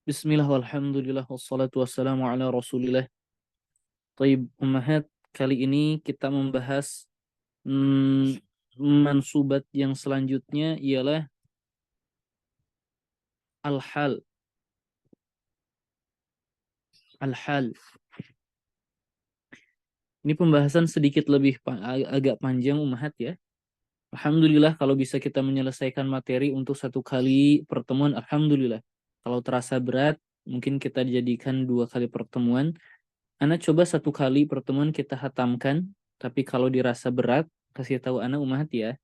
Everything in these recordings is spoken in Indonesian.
Bismillah walhamdulillah wassalatu wassalamu ala rasulillah. Taib Ummahat, kali ini kita membahas hmm, mansubat yang selanjutnya ialah al-hal. Al-hal. Ini pembahasan sedikit lebih agak panjang Ummahat ya. Alhamdulillah kalau bisa kita menyelesaikan materi untuk satu kali pertemuan, alhamdulillah. Kalau terasa berat, mungkin kita jadikan 2 kali pertemuan. Ana coba 1 kali pertemuan kita hatamkan, tapi kalau dirasa berat, kasih tahu Ana Ummahat ya.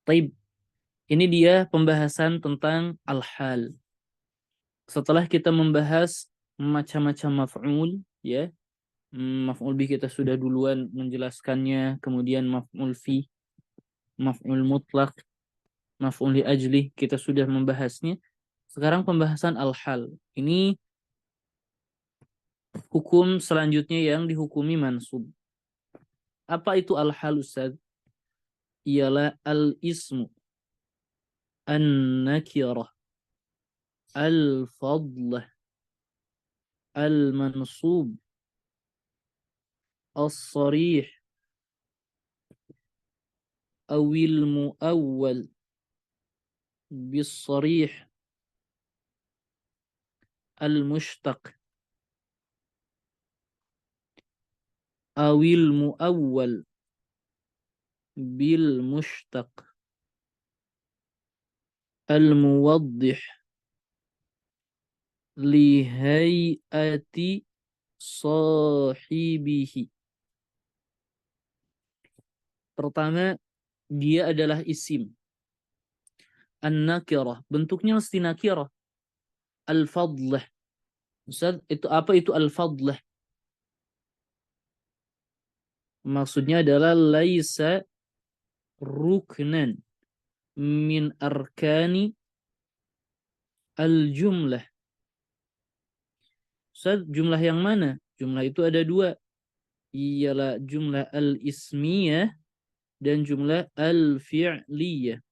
Taib, ini dia pembahasan tentang al-hal. Setelah kita membahas macam-macam maf'ul, ya, maf'ul bih kita sudah duluan menjelaskannya, kemudian maf'ul fi, maf'ul mutlak, maf'ul li ajli, kita sudah membahasnya. Sekarang pembahasan al-hal. Ini hukum selanjutnya yang dihukumi mansub. Apa itu al-hal, Ustaz? Ialah al-ismu an-nakirah al-fadlah al-mansub as-sarih awil muawwal bis-sarih al-mushtaq awil muawwal bil-mushtaq al-muwaddih lihayati sahibihi. Pertama, dia adalah isim an-nakirah, bentuknya mesti nakirah. Al-fadlah. Ustaz, itu apa itu al-fadlah? Maksudnya adalah laisa ruknan min arkani al-jumlah. Ustaz, jumlah yang mana? Jumlah itu ada 2. Ialah jumlah al-ismiyah dan jumlah al-fi'liyah.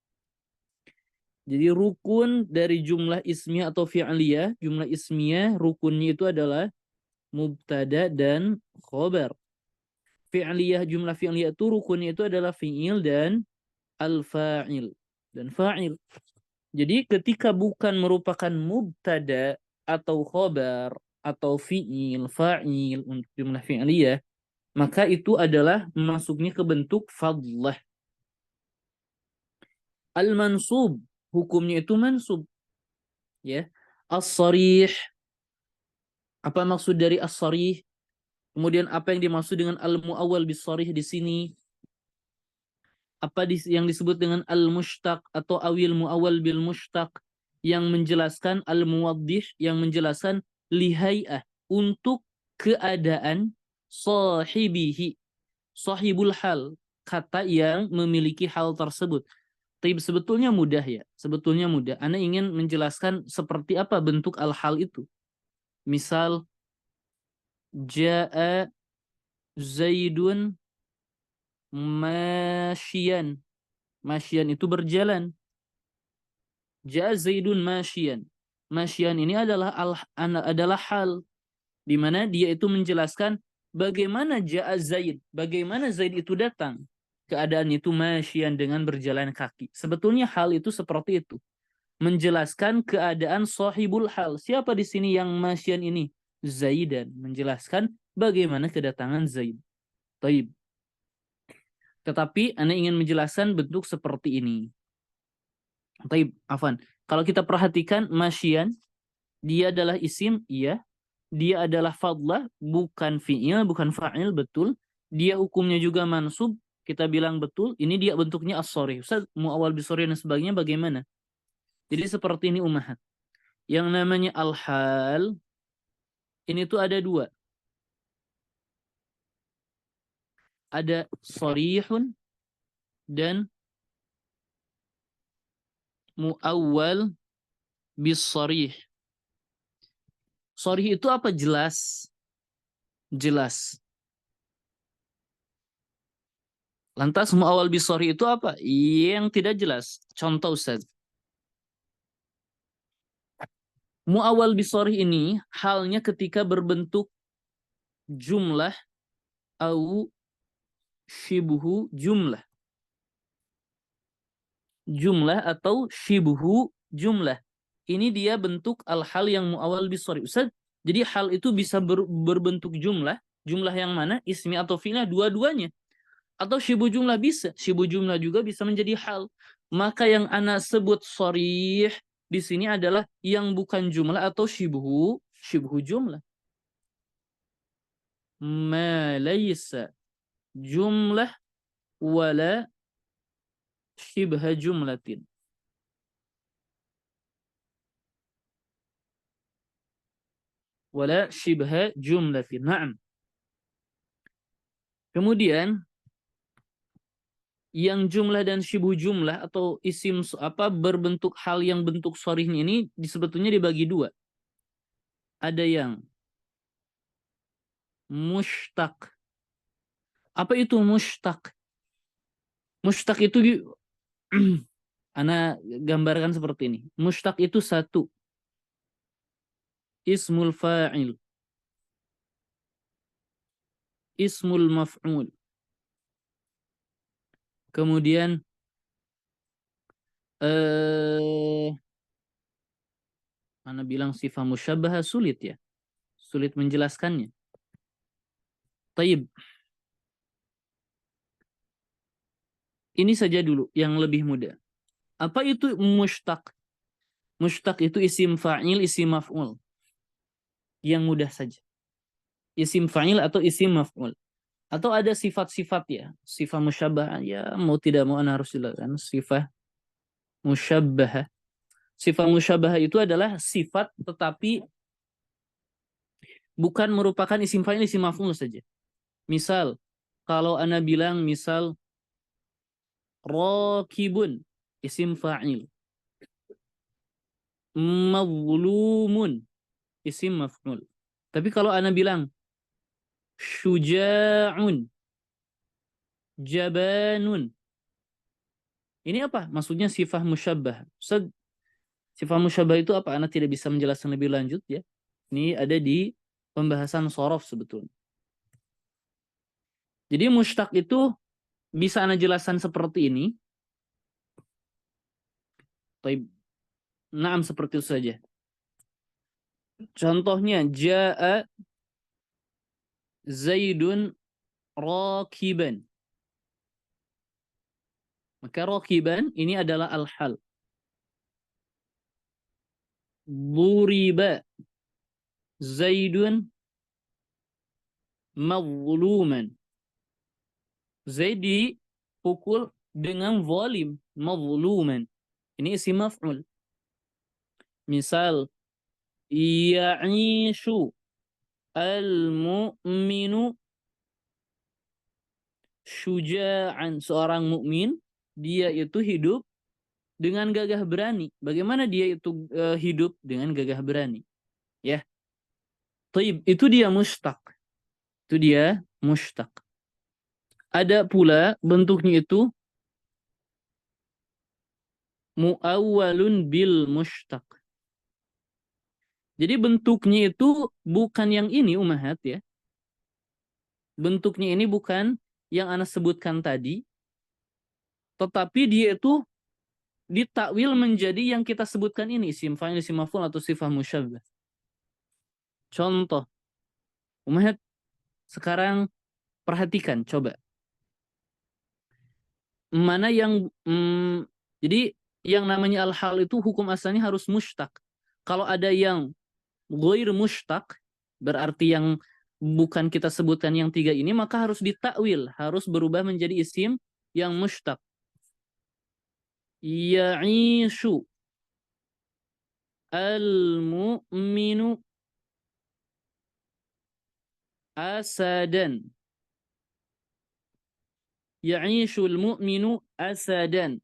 Jadi rukun dari jumlah ismiyah atau fi'liyah, jumlah ismiyah rukunnya itu adalah mubtada dan khobar. Fi'liyah, jumlah fi'liyah itu rukunnya itu adalah fi'il dan al-fa'il dan fa'il. Jadi ketika bukan merupakan mubtada atau khobar atau fi'il, fa'il untuk jumlah fi'liyah, maka itu adalah masuknya ke bentuk fadlah. Al-mansub, hukumnya itu mansub. Ya. As-sarih, apa maksud dari as-sarih? Kemudian apa yang dimaksud dengan al-muawwal bis-sarih di sini? Apa yang disebut dengan al-mushtaq atau awil muawwal bil mushtaq, yang menjelaskan al-muwaddih, yang menjelaskan lihai'ah, untuk keadaan sahibihi, sahibul hal, kata yang memiliki hal tersebut. Tapi sebetulnya mudah ya, sebetulnya mudah. Ana ingin menjelaskan seperti apa bentuk al-hal itu. Misal, ja'a Zaidun masyian. Masyian itu berjalan. Ja'a Zaidun masyian. Masyian ini adalah hal di mana dia itu menjelaskan bagaimana ja'a Zaid, bagaimana Zaid itu datang. Keadaan itu masyian, dengan berjalan kaki. Sebetulnya hal itu seperti itu. Menjelaskan keadaan sahibul hal. Siapa di sini yang masyian ini? Zaidan. Menjelaskan bagaimana kedatangan Zaid. Taib. Tetapi Anda ingin menjelaskan bentuk seperti ini. Taib, afan. Kalau kita perhatikan masyian, dia adalah isim, iya. Dia adalah fadlah, bukan fi'il, bukan fa'il, betul. Dia hukumnya juga mansub, kita bilang betul. Ini dia bentuknya as-sorih. Ustaz, mu'awal bisorih dan sebagainya bagaimana? Jadi seperti ini Ummahat. Yang namanya al-hal, ini tuh ada 2. Ada sorihun dan mu'awwal bis-sorih. Sorih itu apa? Jelas. Jelas. Lantas mu'awwal bis-sorih itu apa? Yang tidak jelas. Contoh Ustaz. Mu'awwal bisorih ini halnya ketika berbentuk jumlah au shibuhu jumlah. Jumlah atau shibuhu jumlah. Ini dia bentuk al-hal yang mu'awwal bisorih. Ustaz, jadi hal itu bisa berbentuk jumlah. Jumlah yang mana? Ismi atau fi'lah, dua-duanya. Atau syibu jumlah bisa. Syibu jumlah juga bisa menjadi hal. Maka yang ana sebut sorih di sini adalah yang bukan jumlah atau syibuhu jumlah. Ma laysa jumlah wala syibha jumlatin. Wala syibha jumlatin. Naam. Kemudian yang jumlah dan syibhu jumlah atau isim berbentuk hal yang bentuk sorihnya ini sebetulnya dibagi dua. Ada yang mushtaq. Apa itu mushtaq? Mushtaq itu ana gambarkan seperti ini. Mushtaq itu satu, ismul fa'il, ismul maf'ul. Kemudian ana bilang sifat musyabbah sulit ya. Sulit menjelaskannya. Taib. Ini saja dulu yang lebih mudah. Apa itu mushtaq? Mushtaq itu isim fa'il, isim maf'ul. Yang mudah saja. Isim fa'il atau isim maf'ul. Atau ada sifat-sifat ya. Sifat musyabbah ya mau tidak mau ana harus jelaskan. Sifat musyabbah. Sifat musyabbah itu adalah sifat tetapi bukan merupakan isim fa'il, isim maf'ul saja. Misal, kalau ana bilang misal rakibun, isim fa'il. Mazlumun, isim maf'ul. Tapi kalau ana bilang syuja'un, jabanun, ini apa? Maksudnya sifat musyabbah. Sifat musyabbah itu apa? Ana tidak bisa menjelaskan lebih lanjut ya. Ini ada di pembahasan shorof sebetulnya. Jadi mushtaq itu bisa ana jelaskan seperti ini. Naam, seperti itu saja. Contohnya jaa Zaidun rakiban. Maka rakiban ini adalah al-hal. Duriba Zaidun mazluman. Zaid dipukul dengan zalim, mazluman. Ini isim maf'ul. Misal ya'ishu al-mu'minu syuja'an. Seorang mukmin dia itu hidup dengan gagah berani. Bagaimana dia itu hidup dengan gagah berani? Ya. Taib, itu dia mushtaq. Itu dia mushtaq. Ada pula bentuknya itu mu'awwalun bil mushtaq. Jadi bentuknya itu bukan yang ini umahat ya. Bentuknya ini bukan yang ana sebutkan tadi. Tetapi dia itu ditakwil menjadi yang kita sebutkan ini. Isim fa'il, isim maf'ul atau sifat musyabbah. Contoh. Umahat sekarang perhatikan coba. Mana yang jadi yang namanya al-hal itu hukum asalnya harus mushtaq. Kalau ada yang ghair mushtaq berarti yang bukan kita sebutkan yang tiga ini maka harus ditakwil, harus berubah menjadi isim yang mushtaq. Ya'ishu al-mu'minu asadan. Ya'ishu al-mu'minu asadan.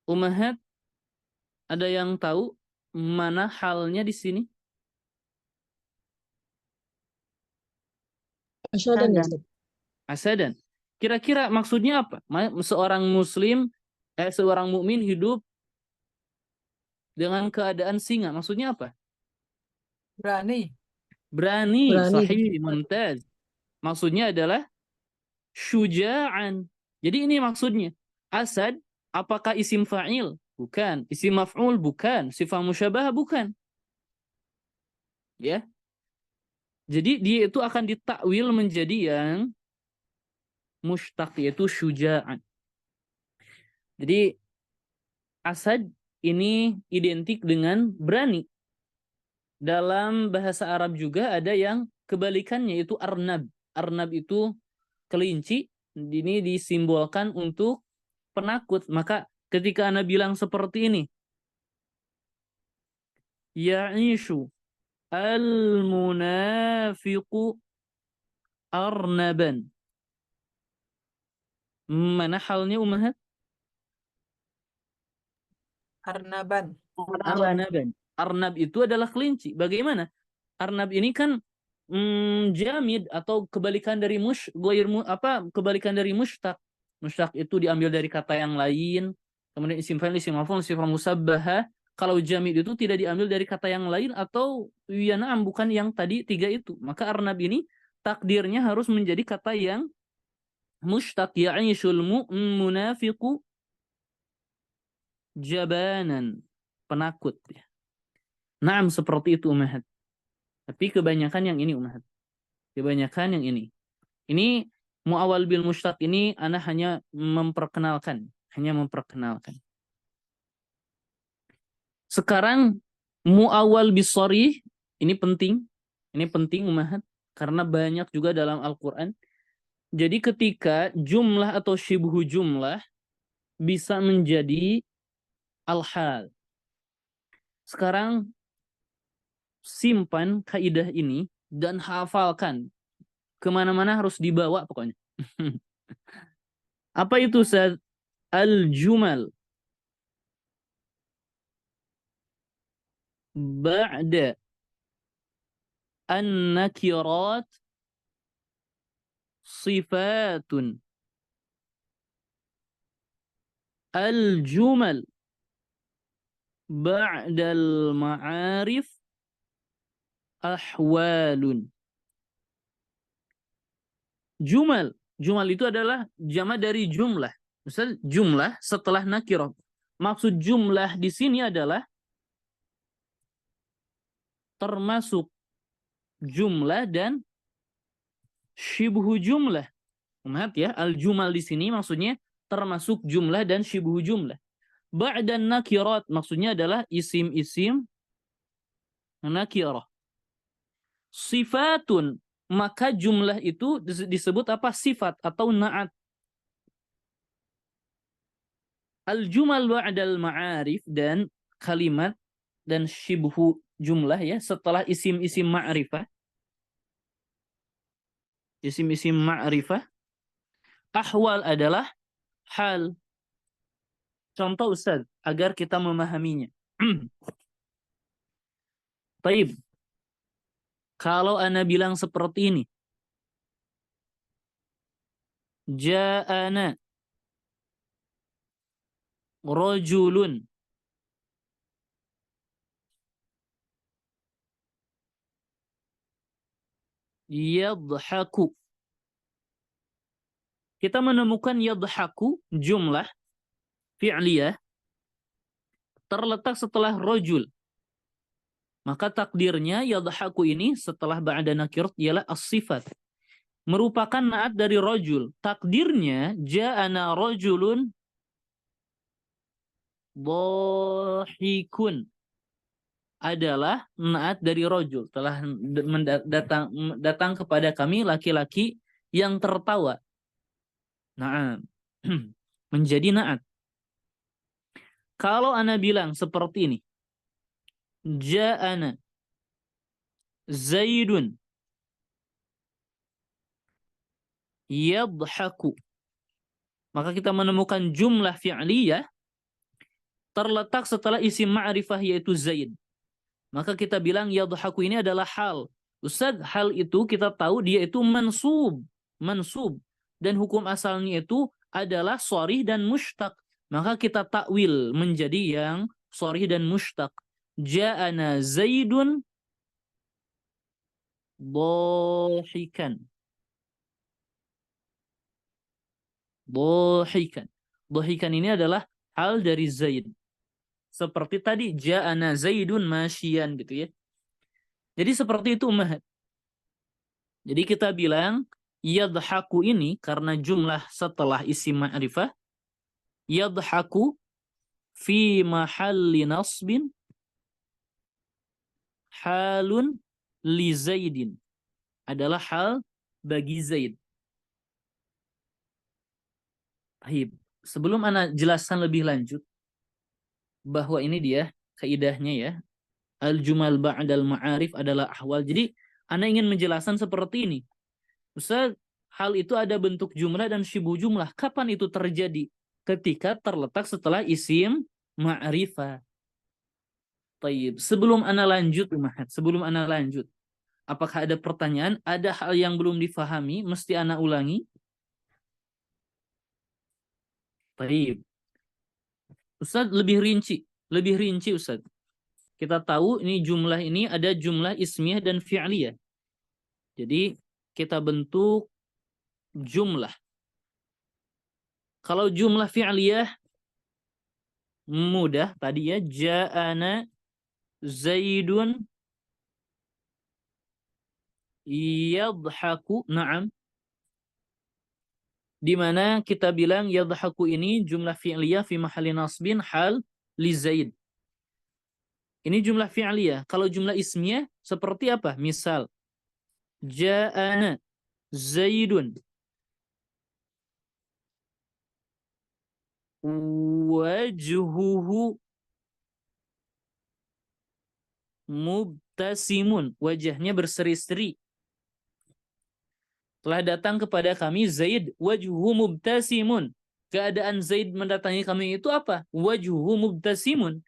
Umahat, ada yang tahu mana halnya di sini? Asadan. Asadan. Kira-kira maksudnya apa? Seorang muslim, seorang mukmin hidup dengan keadaan singa. Maksudnya apa? Berani. Berani, Berani. sahih, mumtaz. Maksudnya adalah syuja'an. Jadi ini maksudnya. Asad, apakah isim fa'il? Bukan. Isim maf'ul? Bukan. Sifat musyabah? Bukan. Ya. Jadi dia itu akan ditakwil menjadi yang mushtaq, yaitu syuja'an. Jadi asad ini identik dengan berani. Dalam bahasa Arab juga ada yang kebalikannya, yaitu arnab. Arnab itu kelinci, ini disimbolkan untuk penakut. Maka ketika Anda bilang seperti ini, ya'ishu al-munafiqu arnaban. Mana halnya Ummahat? Arnaban. Arnaban. Arnab itu adalah kelinci. Bagaimana? Arnab ini kan jamid atau kebalikan dari kebalikan dari mushtaq. Mushtaq itu diambil dari kata yang lain. Kemudian isim fa'il, isim maf'ul, sifat musabbahah. Kalau jamid itu tidak diambil dari kata yang lain atau ya na'am, bukan yang tadi tiga itu. Maka arnab ini takdirnya harus menjadi kata yang mushtaq, ya'ishul munafiqu jabanan, penakut. Naam, seperti itu Ummahat. Tapi kebanyakan yang ini Ummahat. Kebanyakan yang ini. Ini mu'awal bil mushtaq ini ana hanya memperkenalkan. Sekarang mu'awal bis sharih ini penting. Ini penting Ummahat karena banyak juga dalam Al-Qur'an. Jadi ketika jumlah atau syibhu jumlah bisa menjadi al-hal. Sekarang simpan kaidah ini dan hafalkan. Kemana-mana harus dibawa pokoknya. Apa itu Ustaz? Al-jumal ba'da an-nakirat sifatun. Al-jumal ba'da al-ma'arif ahwalun. Jumal itu adalah jama' dari jumlah. Misal jumlah setelah nakirah. Maksud jumlah di sini adalah termasuk jumlah dan syibhu jumlah. Lihat ya, al-jumal di sini maksudnya termasuk jumlah dan syibhu jumlah. Ba'dan nakirat maksudnya adalah isim-isim nakirah. Sifatun, maka jumlah itu disebut apa? Sifat atau na'at. Al-jumal ba'dal ma'arif, dan kalimat dan syibhu jumlah ya setelah isim-isim ma'rifah. Isim-isim ma'rifah. Ahwal adalah hal. Contoh Ustaz, agar kita memahaminya. Taib. Kalau ana bilang seperti ini. Ja'ana rajulun. Yadhaku. Kita menemukan yadhaku jumlah fi'liyah terletak setelah rajul. Maka takdirnya yadhaku ini setelah ba'da nakirat ialah as-sifat. Merupakan naat dari rajul. Takdirnya ja'ana rajulun dhahikun adalah naat dari rajul. Telah datang kepada kami laki-laki yang tertawa. Nah, menjadi naat. Kalau ana bilang seperti ini. Ja'ana Zaidun yadhaku. Maka kita menemukan jumlah fi'liyah terletak setelah isim ma'rifah yaitu Zaid. Maka kita bilang yadhaku ini adalah hal. Ustaz, hal itu kita tahu dia itu mansub. Dan hukum asalnya itu adalah sharih dan mushtaq. Maka kita takwil menjadi yang sharih dan mushtaq. Ja'ana Zaidun Dhahikan. Dhahikan. Dhahikan ini adalah hal dari Zaid. Seperti tadi, ja'ana Zaidun masyian gitu ya. Jadi seperti itu ummahat. Jadi kita bilang yadhaku ini karena jumlah setelah isim ma'rifah, yadhaku fi mahalli nasbin halun li Zaidin. Adalah hal bagi Zaid. Baik, sebelum ana jelaskan lebih lanjut bahwa ini dia kaidahnya ya. Al-jumal ba'dal ma'arif adalah ahwal. Jadi ana ingin menjelaskan seperti ini. Ustaz, hal itu ada bentuk jumlah dan syibu jumlah. Kapan itu terjadi? Ketika terletak setelah isim ma'rifah. Taib. Sebelum ana lanjut, Umahat, sebelum ana lanjut, apakah ada pertanyaan? Ada hal yang belum difahami, mesti ana ulangi? Taib. Ustaz, lebih rinci Ustaz. Kita tahu ini jumlah ini ada jumlah ismiyah dan fi'liyah. Jadi kita bentuk jumlah. Kalau jumlah fi'liyah mudah tadi ya, ja'ana Zaidun yadhaku, na'am. Di mana kita bilang yadhaku ini jumlah fi'liyah fi mahalli nasbin hal li Zaid. Ini jumlah fi'liyah. Kalau jumlah ismiyah seperti apa? Misal ja'ana Zaidun wajhuhu mubtasimun, wajahnya berseri-seri. Telah datang kepada kami Zaid, wajhuhu mubtasimun. Keadaan Zaid mendatangi kami itu apa? Wajhuhu mubtasimun.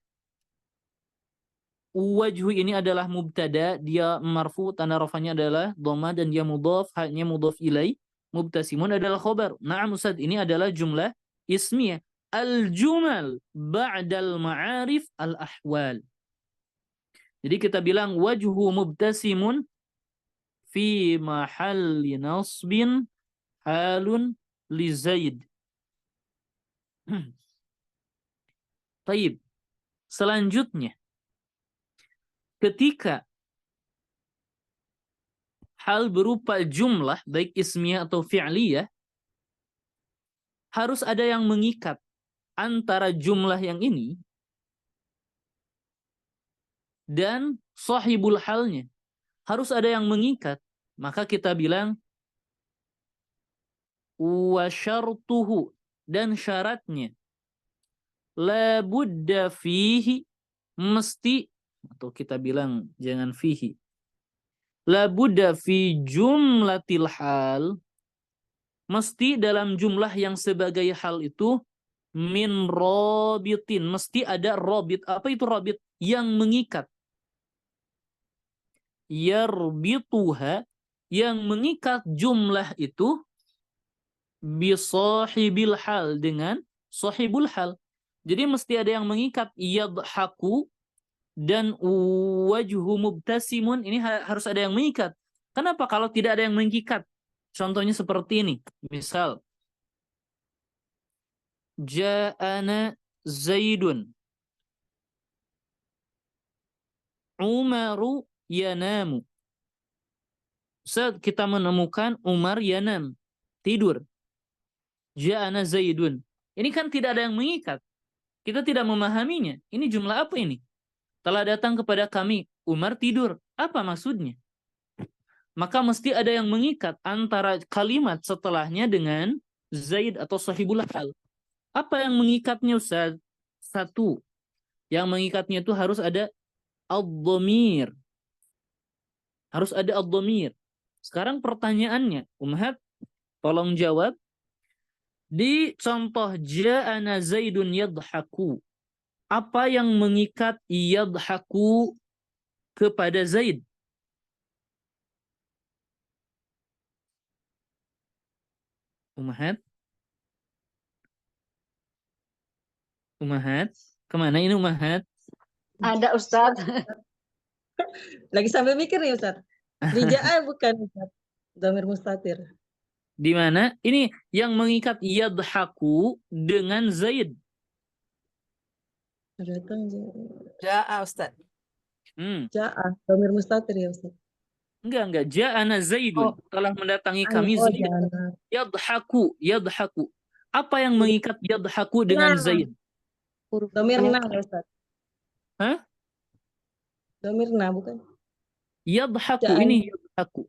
Wajhu ini adalah mubtada, dia marfu, tanda rafanya adalah dhamma dan dia mudhaf, haknya mudhaf ilai. Mubtasimun adalah khobar. Na'am Ustaz, ini adalah jumlah ismiyah. Al-jumal ba'dal ma'arif al-ahwal. Jadi kita bilang wajhu mubtasimun fi mahalli nasbin halun li Zaid. Taib. Selanjutnya, ketika hal berupa jumlah, baik ismiyah atau fi'liyah, harus ada yang mengikat antara jumlah yang ini dan sahibul halnya. Harus ada yang mengikat. Maka kita bilang wa syartuhu, dan syaratnya la budda fihi, mesti, atau kita bilang jangan fihi, la budda fi jumlatil hal, mesti dalam jumlah yang sebagai hal itu min robitin, mesti ada robit. Apa itu robit? Yang mengikat. Yarbituha, yang mengikat jumlah itu bisahibil hal, dengan sahibul hal. Jadi mesti ada yang mengikat yadhaku dan wajhu mubtasimun, ini harus ada yang mengikat. Kenapa? Kalau tidak ada yang mengikat, contohnya seperti ini. Misal ja'ana Zaidun Umaru yanamu. Saat kita menemukan Umar yanam, tidur. Ja'ana Zaidun. Ini kan tidak ada yang mengikat. Kita tidak memahaminya. Ini jumlah apa ini? Telah datang kepada kami Umar tidur. Apa maksudnya? Maka mesti ada yang mengikat antara kalimat setelahnya dengan Zaid atau sahibul hal. Apa yang mengikatnya Ustaz? Satu, yang mengikatnya itu harus ada ad-dhamir. Harus ada ad-dhamir. Sekarang pertanyaannya, Ummahat, tolong jawab. Di contoh ja'ana Zaidun yadhaku, apa yang mengikat yadhaku kepada Zaid? Ummahat? Ummahat? Kemana ini Ummahat? Ada Ustadz. Lagi sambil mikir nih Ustaz. Di ja'a bukan Ustaz. Dhamir mustatir. Di mana? Ini yang mengikat yadhaku dengan Zaid. Datang Ja'a Ustaz. ja'a. Dhamir mustatir ya Ustaz. Enggak. Ja'ana Zaidun. Oh. Telah mendatangi kami Oh, Zaid. ja'ana. Yadhaku. Apa yang mengikat yadhaku dengan Zaid? Dhamir na ya Ustaz. Hah? Dhamir na bukan? Yadhaku. Ja'ana. Ini yadhaku.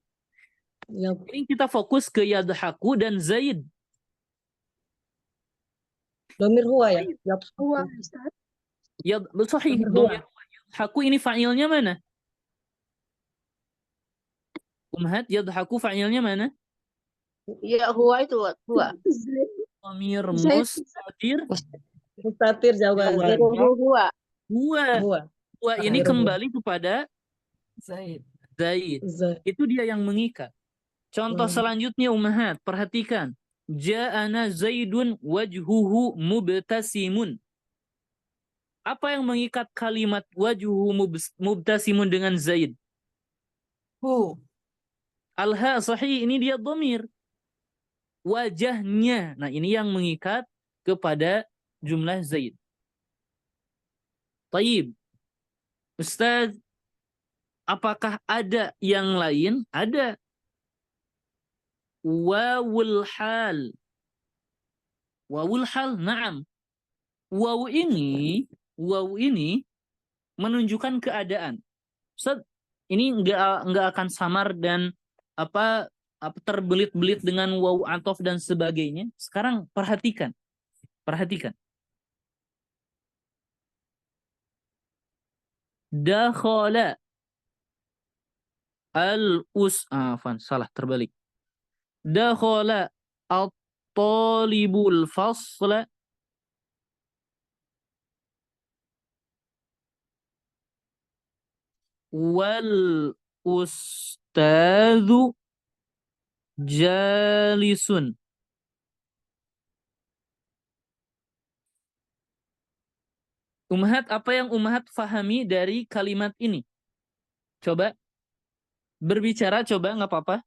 Ya. Ini kita fokus ke yadhaku dan Zaid. Dhamir huwa ya? Huwa Ustaz. Sahih. Dhamir huwa. Yadhaku ini fa'ilnya mana? Umhat, yadhaku fa'ilnya mana? Ya huwa itu huwa. Dhamir Zaid. mustatir. Mustatir jawaban. Jawaban. Huwa. Huwa ini Dhamir kembali kepada Zaid. Zaid. Zaid. Itu dia yang mengikat. Contoh selanjutnya Ummahat, perhatikan. Ja'ana Zaidun wajhuhu mubtasimun. Apa yang mengikat kalimat wajhuhu mubtasimun dengan Zaid? Hu. Al-ha sahih, ini dia dhamir. Wajahnya. Nah, ini yang mengikat kepada jumlah Zaid. Taib. Ustaz, apakah ada yang lain? Ada. Wawul hal. Wawul hal, na'am. Waw ini menunjukkan keadaan. Ustaz, ini enggak akan samar dan apa terbelit-belit dengan waw atof dan sebagainya. Sekarang perhatikan. Dakhala salah terbalik. Dakhala at-talibul fasla wal ustadzu jalisun. Ummahat, apa yang Ummahat fahami dari kalimat ini? Coba berbicara, coba, nggak apa-apa.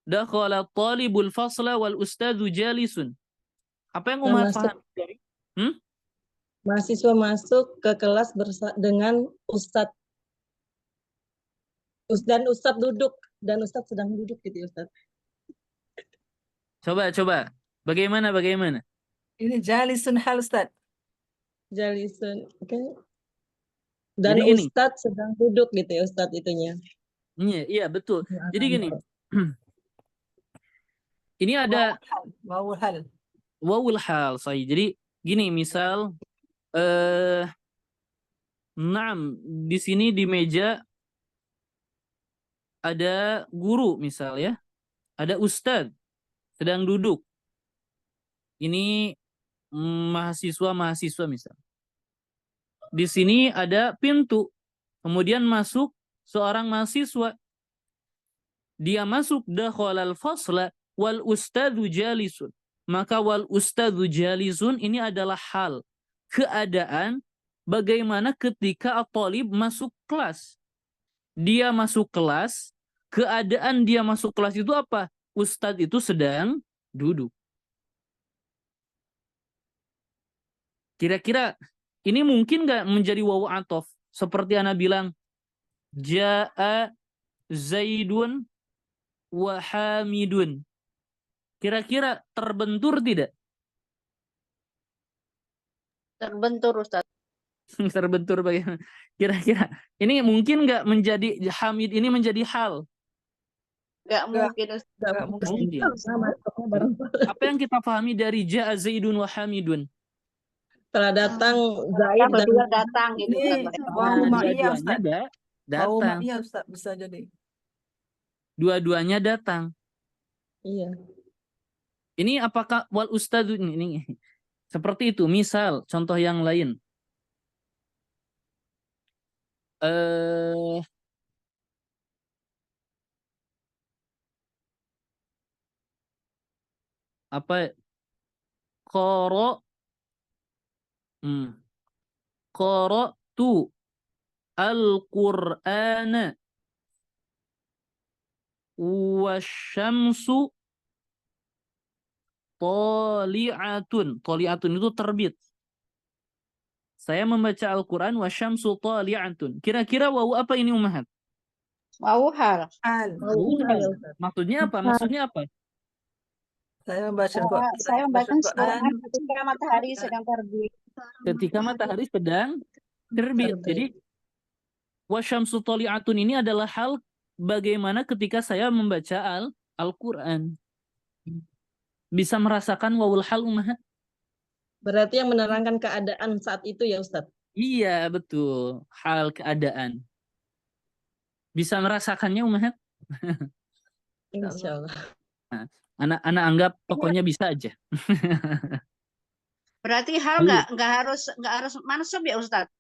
Dakhala talibul fasla wal ustadzu jalisun. Apa yang Ummahat fahami dari? Mahasiswa masuk ke kelas dengan ustadz. Dan ustadz duduk. Dan ustadz sedang duduk gitu ya Ustadz. Coba. Bagaimana? Ini jalisun hal Ustaz. Jalisun. Oke. Dan Jadi gini. ustadz sedang duduk gitu ya Ustadz itunya. Iya, betul. Jadi gini. Ini ada wawul hal. Jadi gini, misal di sini di meja ada guru misal ya. Ada ustadz sedang duduk. Ini mahasiswa misal. Di sini ada pintu. Kemudian masuk seorang mahasiswa. Dia masuk dakhalal fasla wal ustadzu jalisun. Maka wal ustadzu jalisun ini adalah hal, keadaan bagaimana ketika at-talib masuk kelas. Dia masuk kelas, keadaan dia masuk kelas itu apa? Ustadz itu sedang duduk. Kira-kira ini mungkin nggak menjadi wawu atof? Seperti Ana bilang, Ja'a Zaidun wa Hamidun. Kira-kira terbentur tidak? Terbentur Ustaz. Terbentur bagaimana? Kira-kira ini mungkin nggak menjadi Hamid ini menjadi hal? Nggak mungkin Ustaz. Nggak mungkin. Apa yang kita pahami dari Ja'a Zaidun wa Hamidun? Setelah datang Zaid dan Berdua datang gitu Ini Ustaz. wawu ma'iyah Dua-duanya Ustaz. Wawu datang. ma'iyah Ustaz bisa jadi. Dua-duanya datang. Iya. Ini apakah wal ustadzu ini seperti itu? Misal contoh yang lain. Apa qara tu al-Qur'ana wasyamsu tali'atun. Tali'atun itu terbit. Saya membaca Al-Quran wasyamsu tali'atun. Kira-kira wawu apa ini Ummahat? Mau hal. Hal. Wawu hal ya Ustaz. Maksudnya apa? Maksudnya apa? Saya membaca Saya membaca Quran. Quran ketika matahari sedang terbit. Ketika matahari sedang terbit. Jadi wasyamsu tali'atun ini adalah hal bagaimana ketika saya membaca Al-Quran. Bisa merasakan wawul hal Ummahat? Berarti yang menerangkan keadaan saat itu ya Ustaz. Iya, betul. Hal keadaan. Bisa merasakannya Ummahat? Insya Allah. Anak anggap pokoknya bisa aja. Berarti hal Iya. nggak harus mansub ya Ustaz?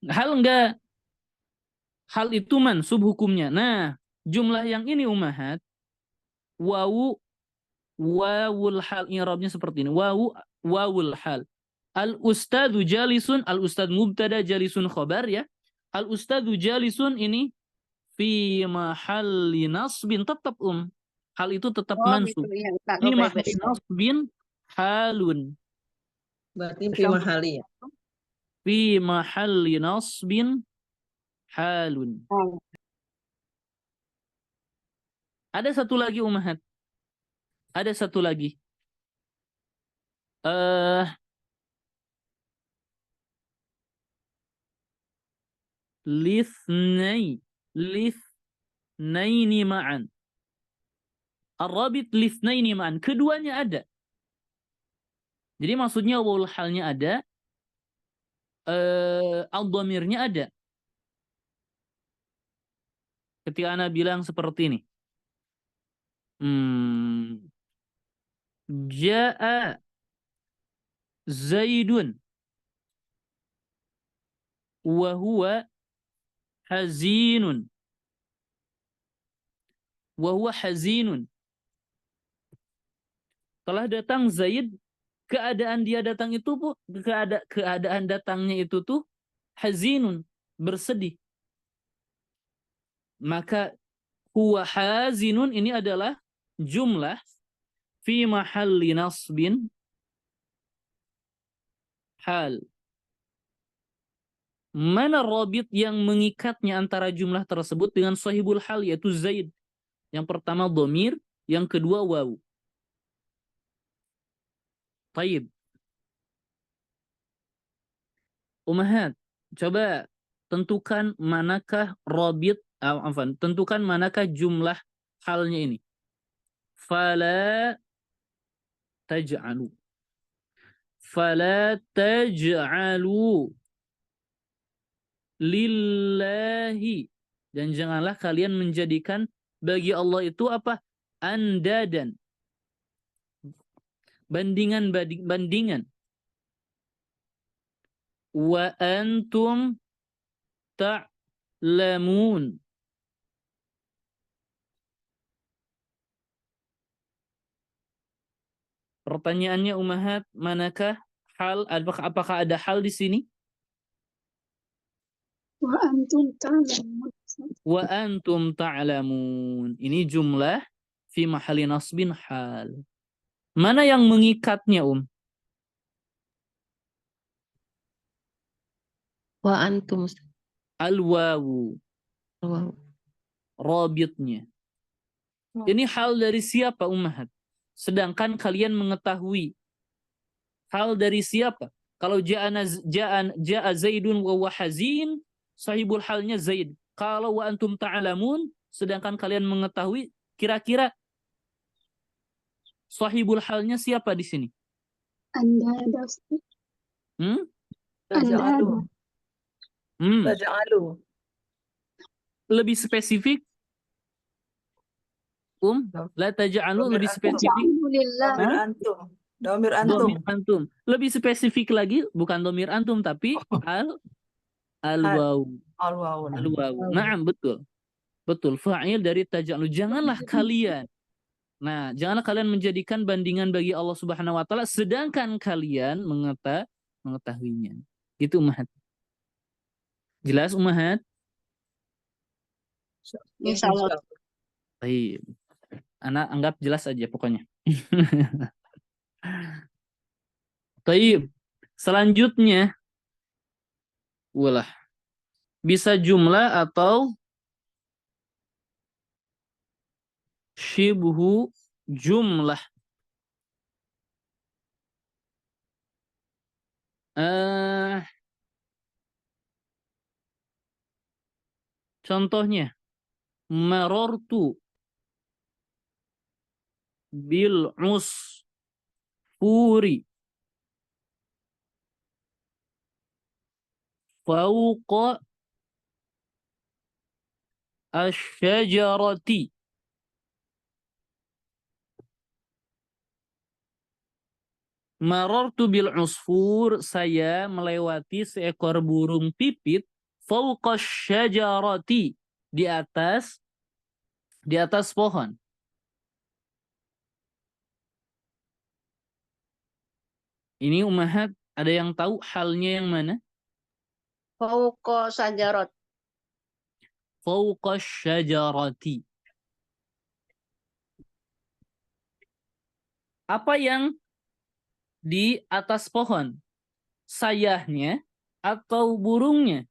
Hal enggak. Hal itu mansub hukumnya. Nah, jumlah yang ini Ummahat, wawul hal, i'rabnya seperti ini. Wawul hal. Al-ustadzu jalisun, al-ustadz mubtada, jalisun khobar ya. Al-ustadzu jalisun ini fi mahalli nasbin, tetap hal itu tetap mansub. Gitu ya Ustaz. Fi Oh, baik, mahalli baik. nasbin halun. Berarti fi mahali ya. Fi mahalli nasbin halun. Oh. Ada satu lagi Ummahat. Ada satu lagi. Lithnaini ma'an. Ar-rabit lithnaini ma'an. Keduanya ada. Jadi maksudnya wawul halnya ada. Al-dhamirnya ada. Ketika Ana bilang seperti ini. Ja'a Zaidun wa huwa hazinun. Wa huwa hazinun. Telah datang Zaid, keadaan dia datang itu keadaan datangnya itu tuh hazinun, bersedih. Maka huwa hazinun ini adalah jumlah fi mahalli nasbin hal. Mana rabit yang mengikatnya antara jumlah tersebut dengan sahibul hal, yaitu Zaid. Yang pertama dhamir, yang kedua wawu. Taib. Ummahat, coba tentukan manakah rabit, tentukan manakah jumlah halnya ini. Fala taj'alu. Fala taj'alu lillahi, dan janganlah kalian menjadikan bagi Allah itu apa? Andadan, bandingan. Wa antum ta'lamun. Pertanyaannya Ummahat, manakah hal? Apakah ada hal di sini? Wa antum ta'lamun. Wa antum ta'lamun. Ini jumlah fi mahalli nasbin hal. Mana yang mengikatnya Wa antum. Al-wawu. Wow. Rabitnya. Ini hal dari siapa Ummahat? Sedangkan kalian mengetahui hal dari siapa? Kalau ja'a Zaidun wa huwa hazin, sahibul halnya Zaid. Kalau wa antum ta'lamun, sedangkan kalian mengetahui, kira-kira sahibul halnya siapa di sini? Anda ada Ustaz. Taj'alu. Hmm. Taj'alu. Lebih spesifik? La taj'alu lebih spesifik. Alhamdulillah. Domir antum. Domir antum. Domir antum. Lebih spesifik lagi, bukan domir antum, tapi al-wawu. Al-wawu. Al-wawu. Naam, betul. Betul. Fa'il dari taj'alu. Janganlah kalian. Nah, janganlah kalian menjadikan bandingan bagi Allah Subhanahu wa taala sedangkan kalian mengetahuinya. Gitu Ummahat. Jelas Ummahat? Insya Allah. Baik. Anak anggap jelas aja pokoknya. Baik. Selanjutnya, walah, bisa jumlah atau syibhu jumlah. Contohnya, marortu bil usfuri fauqa asyajarati. Marortu bil usfur, saya melewati seekor burung pipit fauqa syajarati, di atas pohon. Ini Ummahat, ada yang tahu halnya yang mana? Fauqa sajarot. Fauqa syajarati. Apa yang di atas pohon? Sayahnya atau burungnya?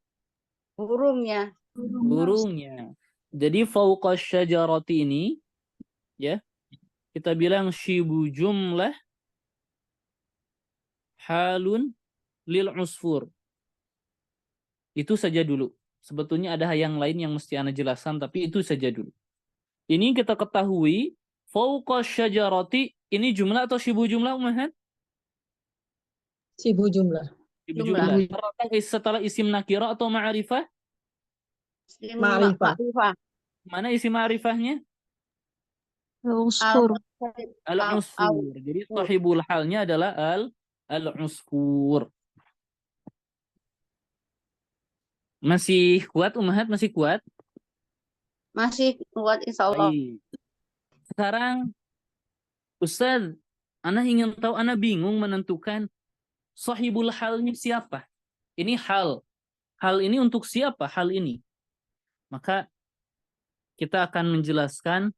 Burungnya. Burungnya. Jadi fauqa syajarati ini, ya, kita bilang syibu jumlah halun lil usfur. Itu saja dulu. Sebetulnya ada yang lain yang mesti Anda jelaskan, tapi itu saja dulu. Ini kita ketahui, fauqa syajarati, ini jumlah atau syibu jumlah, Ummahat? Syibu jumlah. Syibu Jumlah. jumlah. Terletak setelah isim nakirah atau ma'rifah? Ma'rifah. Ma'rifah. Mana isim ma'rifahnya? Usfur. Al-usfur. Jadi sahibul halnya adalah al-usfur. Masih kuat Ummahat? Masih kuat? Masih kuat insya Allah. Baik. Sekarang Ustaz, Ana ingin tahu, Ana bingung menentukan sahibul halnya siapa. Ini hal. Hal ini untuk siapa hal ini? Maka kita akan menjelaskan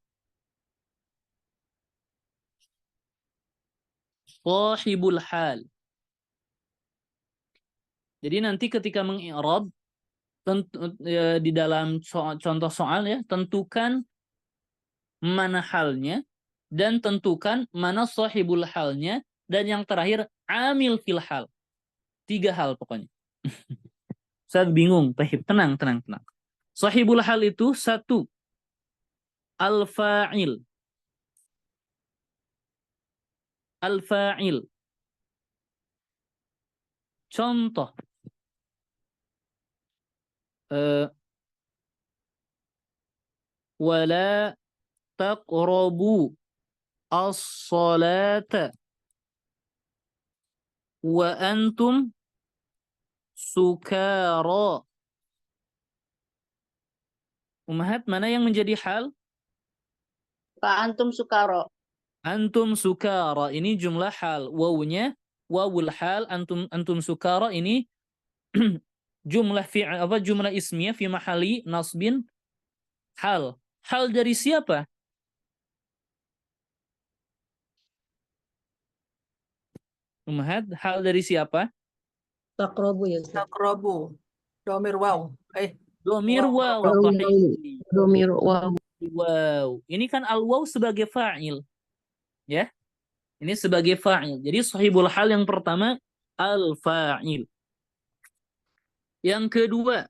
sahibul hal. Jadi nanti ketika mengi'rab, di dalam contoh soal ya, tentukan mana halnya dan tentukan mana sahibul halnya, dan yang terakhir amil fil hal. 3 hal pokoknya. Saya bingung, tenang. Sahibul hal itu 1, al-fa'il. Al-fa'il. Contoh. Wala taqrabu as-salata wa antum sukara. Ummahat, mana yang menjadi hal? Fa antum sukaro. Antum sukara, ini jumlah hal. Wawunya wawul hal, antum sukara ini jumlah fi'il, jumlah ismiyah fi mahali nasbin hal. Hal dari siapa? Ummahat, hal dari siapa? Taqrabu ya Ustaz. Taqrabu. Domir waw. Domir waw. Domir waw. Wow. Ini kan al-waw sebagai fa'il. Ya. Ini sebagai fa'il. Jadi sahibul hal yang pertama al-fa'il. Yang kedua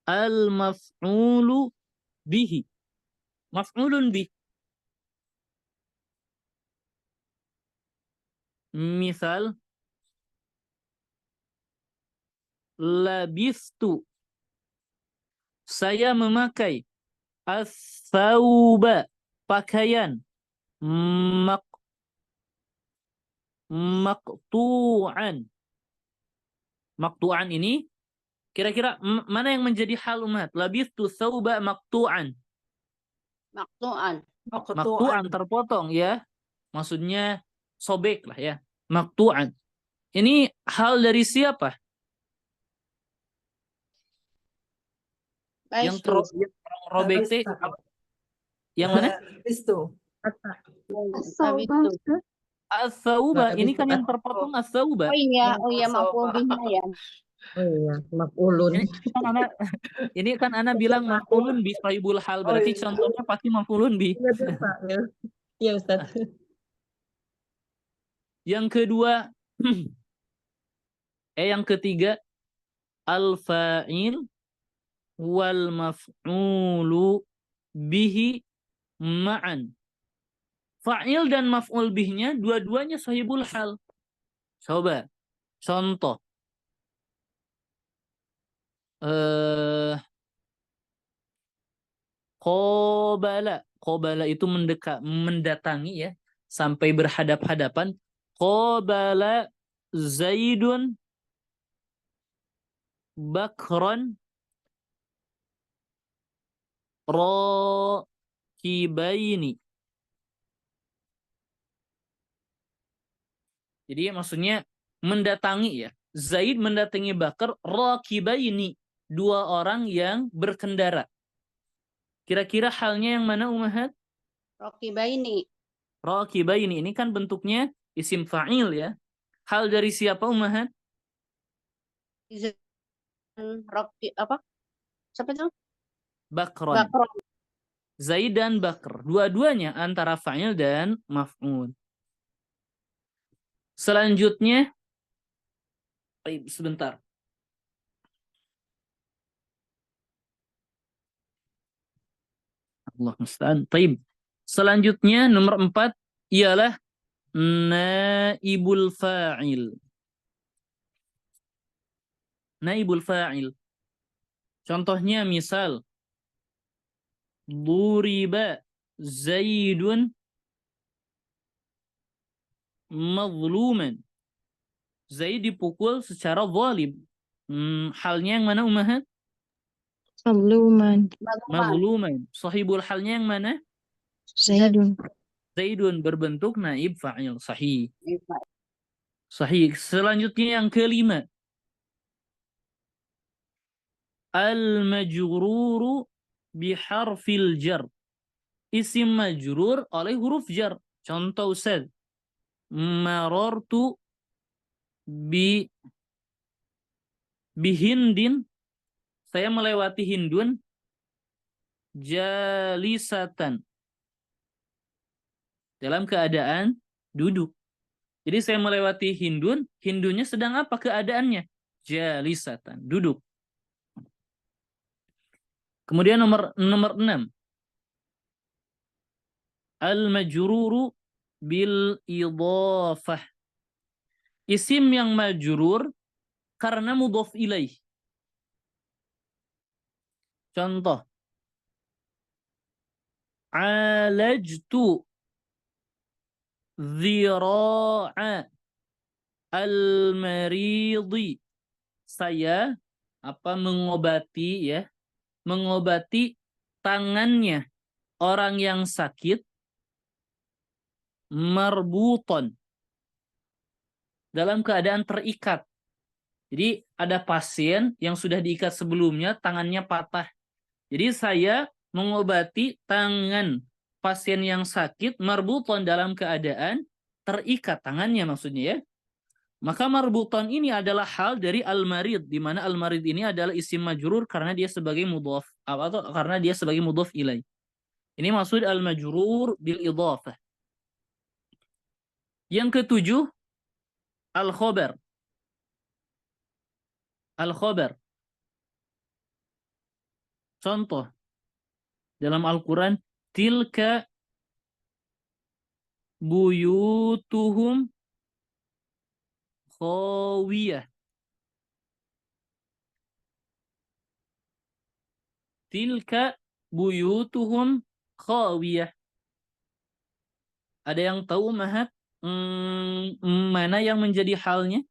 al-maf'ulu bihi. Maf'ulun bih. Misal labistu, saya memakai, as-thawba, pakaian, maqtu'an. Maqtu'an ini kira-kira mana yang menjadi hal Ummahat? Labistu thawba maqtu'an. Maqtu'an. Maqtu'an terpotong ya. Maksudnya sobek lah ya. Maqtu'an. Ini hal dari siapa? Yang Baistu. robek teh yang mana? Itu. As-sauba, Labistu. Ustaz. As-sauba. Ini kan yang Labistu. terpotong as-sauba. Oh iya Sofa. maf'ul bihnya ya. Oh iya, maf'ulun. Ini kan ana bilang maf'ulun bi sahibul hal. Oh Berarti iya. contohnya pasti maf'ulun bi. Iya, dia fa'il. Iya, Ustaz. Yang kedua, yang ketiga, al-fa'il wal maf'ulu bihi ma'an. Fa'il dan maf'ul bihnya dua-duanya sahibul hal. Coba contoh. Qobala. Qobala itu mendatangi ya, sampai berhadap-hadapan. Qobala Zaidun Bakron Rakibaini. Jadi maksudnya mendatangi ya. Zaid mendatangi Bakar Rakibaini. Dua orang yang berkendara. Kira-kira halnya yang mana Ummahat? Rokibaini. Rakibaini ini kan bentuknya isim fa'il ya. Hal dari siapa Ummahat? Roki apa? Siapa itu? Bakron. Bakron. Zaid dan Bakr. Dua-duanya antara fa'il dan maf'ul. Selanjutnya, sebentar. Allah musta'an. Taib. Selanjutnya nomor 4 ialah naibul fa'il. Naibul fa'il. Contohnya misal duriba Zaidun mazluman. Zaid dipukul secara zalim. Halnya yang mana Ummahat? Mazluman. Mazluman. Sahibul halnya yang mana? Zaidun. Zaidun berbentuk naib fa'il. Sahih. Sahih. Selanjutnya yang kelima. Al-majruru biharfil jar. Isim majrur oleh huruf jar. Contoh Ustaz. Marartu bihindin. Saya melewati Hindun jalisatan. Dalam keadaan duduk. Jadi saya melewati Hindun, Hindunnya sedang apa keadaannya? Jalisatan, duduk. Kemudian nomor 6. Al-majruru bil idhafah. Isim yang majrur karena mudhaf ilaih. Contoh. Alajtu dhira'a al-maridi. Saya mengobati ya, mengobati tangannya orang yang sakit marbuton, dalam keadaan terikat. Jadi ada pasien yang sudah diikat sebelumnya, tangannya patah. Jadi saya mengobati tangan pasien yang sakit marbuton, dalam keadaan terikat tangannya maksudnya ya. Maka marbuton ini adalah hal dari al-marid, di mana al-marid ini adalah isim majrur karena dia sebagai mudhaf atau karena dia sebagai mudhaf ilaih. Ini maksud al-majrur bil idhafah. Yang ketujuh, al-khobar. Al-khobar. Contoh dalam Al-Quran, tilka buyutuhum khawiyah. Tilka buyutuhum khawiyah. Ada yang tahu Mahat mana yang menjadi halnya?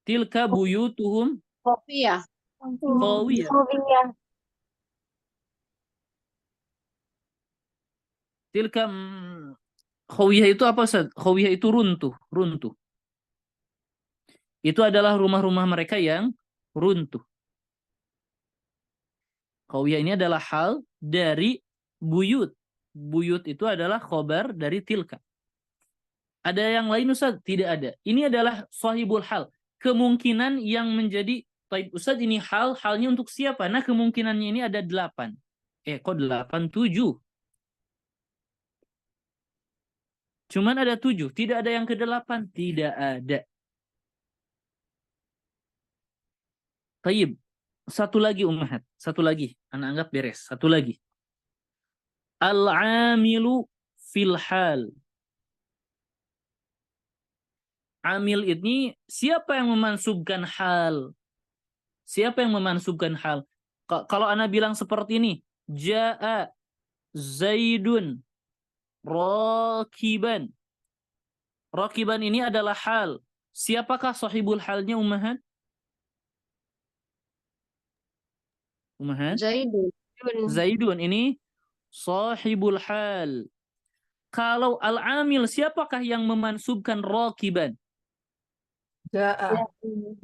Tilka buyutuhum Khofiyah. khawiyah. Tilka khawiyah itu apa Ustaz? Khawiyah itu runtuh. Itu adalah rumah-rumah mereka yang runtuh. Qawiyah ini adalah hal dari buyut. Buyut itu adalah khobar dari tilka. Ada yang lain Ustaz? Tidak ada. Ini adalah sahibul hal. Kemungkinan yang menjadi, Ustaz ini halnya untuk siapa? Nah kemungkinannya ini ada 8. Kok 8? 7. Cuman ada 7. Tidak ada yang ke-8. Tidak ada. Taib. Satu lagi ummahat. Satu lagi. Anak anggap beres. Satu lagi. Al-amilu fil hal. Amil ini siapa yang memansubkan hal? Siapa yang memansubkan hal? Kalau Ana bilang seperti ini, Ja'a Zaidun Rakiban. Rakiban ini adalah hal. Siapakah sahibul halnya ummahat? Ummahat? Zaidun. Zaidun ini sahibul hal. Kalau al-amil siapakah yang memansubkan rakiban? Ja'a.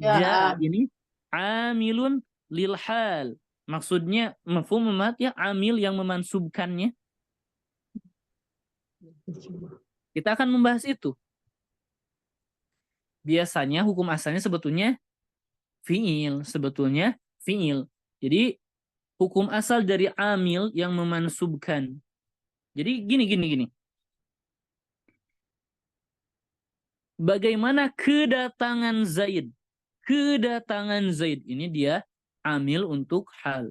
Ja'a ini amilun lil hal. Maksudnya mafhum ummahat ya, amil yang memansubkannya. Kita akan membahas itu. Biasanya hukum asalnya sebetulnya fi'il, Jadi hukum asal dari amil yang memansubkan. Jadi gini. Bagaimana kedatangan Zaid? Kedatangan Zaid ini dia amil untuk hal.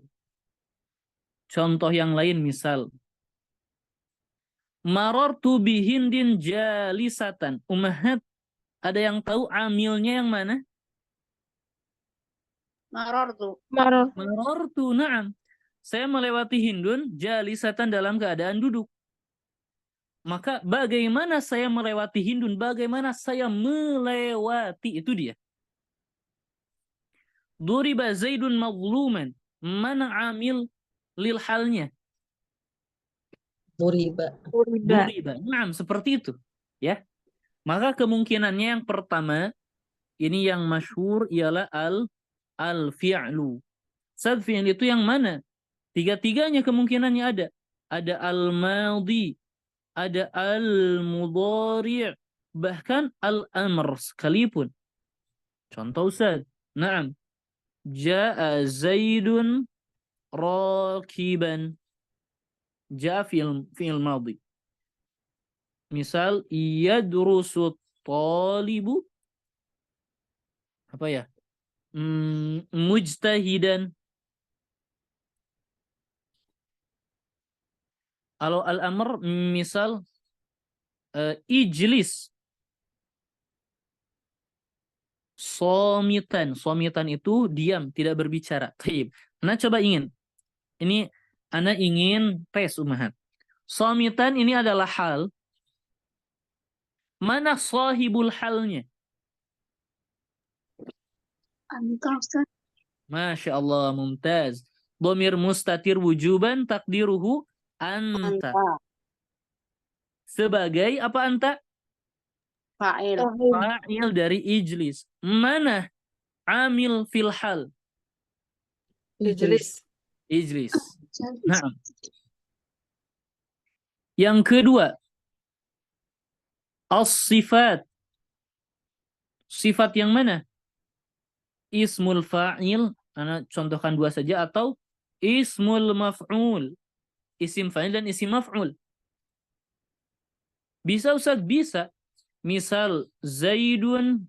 Contoh yang lain misal marartu bihindin jalisatan. Ummahat, ada yang tahu amilnya yang mana? Marartu. Marartu, na'am. Saya melewati Hindun jalisatan dalam keadaan duduk. Maka bagaimana saya melewati Hindun? Bagaimana saya melewati? Itu dia. Duriba Zaidun mazluman. Mana amil lil halnya? Duriba. Duriba. Nah, seperti itu. Ya. Maka kemungkinannya yang pertama, ini yang masyhur ialah al-fi'lu. Sad fi'il itu yang mana? Tiga-tiganya kemungkinannya ada. Ada al-madhi, ada al-mudhari', bahkan al-amr sekalipun. Contoh Ustaz. Naam. Ja'a Zaidun rakiban. Ja'a fi'il madhi. Misal yadrusu talibu apa ya? Mujtahidan. Kalau al-amr misal ijlis somitan. Somitan itu diam, tidak berbicara. Taib. Nah coba ini Ana ingin tes ummahat. Somitan ini adalah hal. Mana sahibul halnya? Anta, Ustaz. Masya Allah, mumtaz. Dhamir mustatir wujuban takdiruhu anta. Sebagai apa anta? Fa'il. Fa'il dari ijlis. Mana amil fil hal? Ijlis. Ijlis. Nah. Yang kedua, as-sifat. Sifat yang mana? Ismul fa'il, Ana contohkan 2 saja, atau ismul maf'ul. Isim fa'il dan isim maf'ul. Bisa Ustaz? Bisa. Misal Zaidun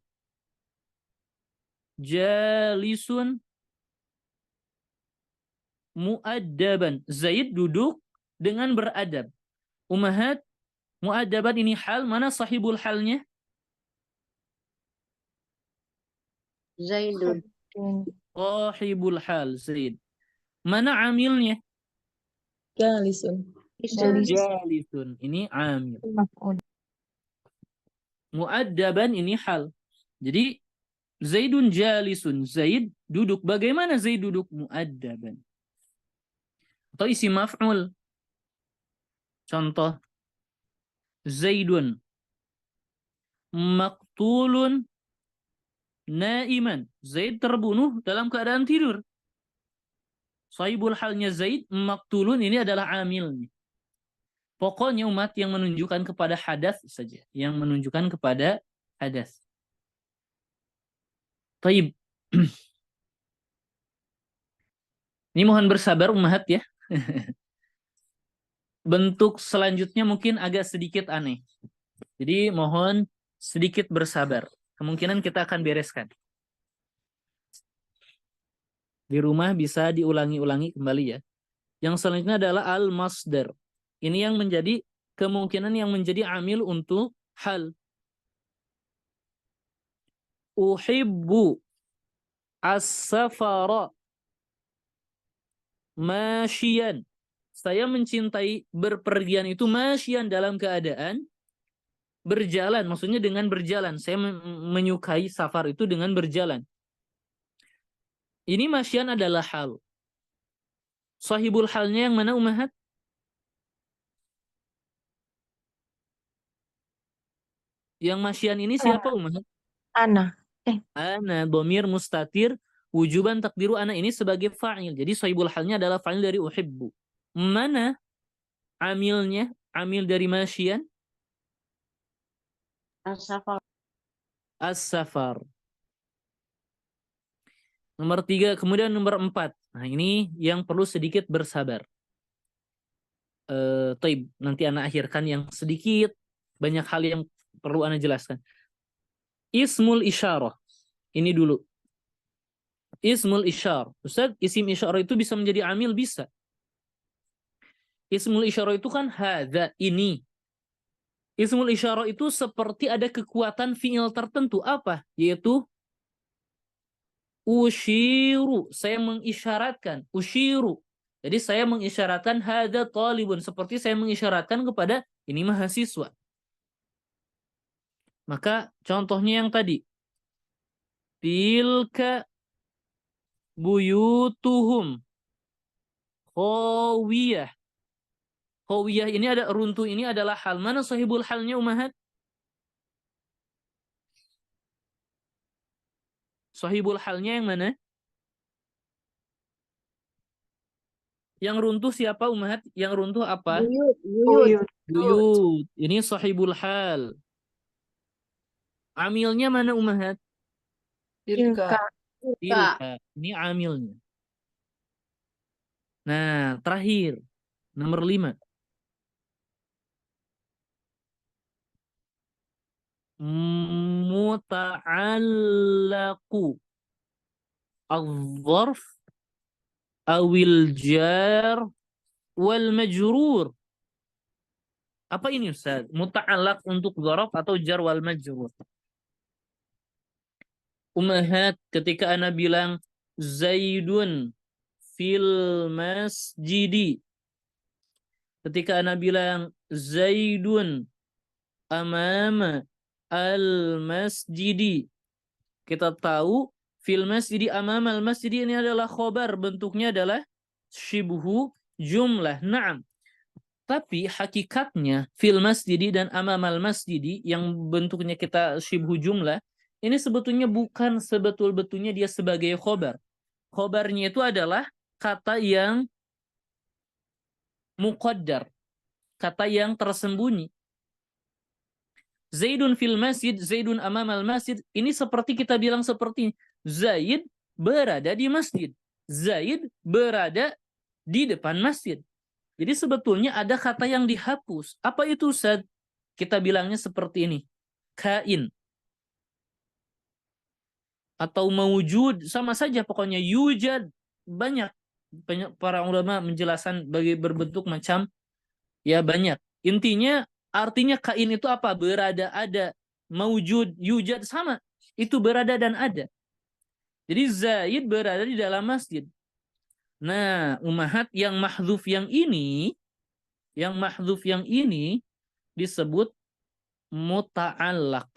jalisun mu'addaban. Zaid duduk dengan beradab. Ummahat, mu'addaban ini hal, mana sahibul halnya? Zaidun. Sahibul hal, Zaid. Mana amilnya? Jalisun. Jalisun. Ini amil. Mu'addaban ini hal. Jadi Zaidun jalisun. Zaid duduk. Bagaimana Zaid duduk? Mu'addaban. Atau isi maf'ul. Contoh. Zaidun maktulun naiman. Zaid terbunuh dalam keadaan tidur. Sahibul halnya Zaid maktulun ini adalah amilnya. Pokoknya umat yang menunjukkan kepada hadas saja, yang menunjukkan kepada hadas. Taib. Ini mohon bersabar ummahat ya. Bentuk selanjutnya mungkin agak sedikit aneh. Jadi mohon sedikit bersabar. Kemungkinan kita akan bereskan. Di rumah bisa diulangi-ulangi kembali ya. Yang selanjutnya adalah al-masdar. Ini yang menjadi kemungkinan yang menjadi amil untuk hal. Uhibbu as-safara masyian. Saya mencintai berpergian itu masyian dalam keadaan berjalan. Maksudnya dengan berjalan. Saya menyukai safar itu dengan berjalan. Ini masyian adalah hal. Sahibul halnya yang mana ummahat? Yang masyian ini siapa ummahat? Ana. Ana, dhamir mustatir, wujuban takdiru ana ini sebagai fa'il. Jadi sahibul halnya adalah fa'il dari uhibbu. Mana amilnya? Amil dari masyian? As-safar. As-safar. Nomor 3, kemudian nomor 4. Nah ini yang perlu sedikit bersabar. Taib, nanti ana akhirkan yang sedikit. Banyak hal yang perlu ana jelaskan. Ismul isyarah. Ini dulu. Ismul isyarah. Ustaz, isim isyarah itu bisa menjadi amil? Bisa. Ismul isyarah itu kan hadza, ini. Ismul isyarah itu seperti ada kekuatan fi'il tertentu. Apa? Yaitu usyiru, saya mengisyaratkan. Usyiru. Jadi saya mengisyaratkan hadza talibun, seperti saya mengisyaratkan kepada ini mahasiswa. Maka contohnya yang tadi. Tilka buyutuhum khawiyah. Khawiyah ini ada runtuh, ini adalah hal. Mana sahibul halnya ummahat? Sahibul halnya yang mana? Yang runtuh siapa ummahat? Yang runtuh apa? Buyut. Buyut. Ini sahibul hal. Amilnya mana ummahat? Tilka. Tilka. Ini amilnya. Nah, terakhir. Nomor 5. Muta'allaqu al-dharf awil jar wal majrur. Apa ini Ustaz? Muta'allaq untuk dharf atau jar wal majrur. Ummahat, ketika ana bilang Zaidun fil masjidi. Ketika ana bilang Zaidun amama al-masjidi. Kita tahu fil masjidi amama al-masjidi ini adalah khobar. Bentuknya adalah syibhu jumlah. Naam. Tapi hakikatnya fil masjidi dan amama al-masjidi yang bentuknya kita syibhu jumlah. Ini sebetulnya bukan sebetul-betulnya dia sebagai khobar. Khobarnya itu adalah kata yang muqaddar. Kata yang tersembunyi. Zaidun fil masjid, Zaidun amamal masjid. Ini seperti kita bilang seperti Zaid berada di masjid. Zaid berada di depan masjid. Jadi sebetulnya ada kata yang dihapus. Apa itu Ustaz? Kita bilangnya seperti ini. Kain. Atau mawujud. Sama saja pokoknya. Yujad. Banyak para ulama menjelaskan bagi berbentuk macam. Ya banyak. Intinya artinya kain itu apa? Berada, ada. Mawujud, yujad, sama. Itu berada dan ada. Jadi Zaid berada di dalam masjid. Nah, ummahat yang mahdzuf yang ini disebut muta'allaq.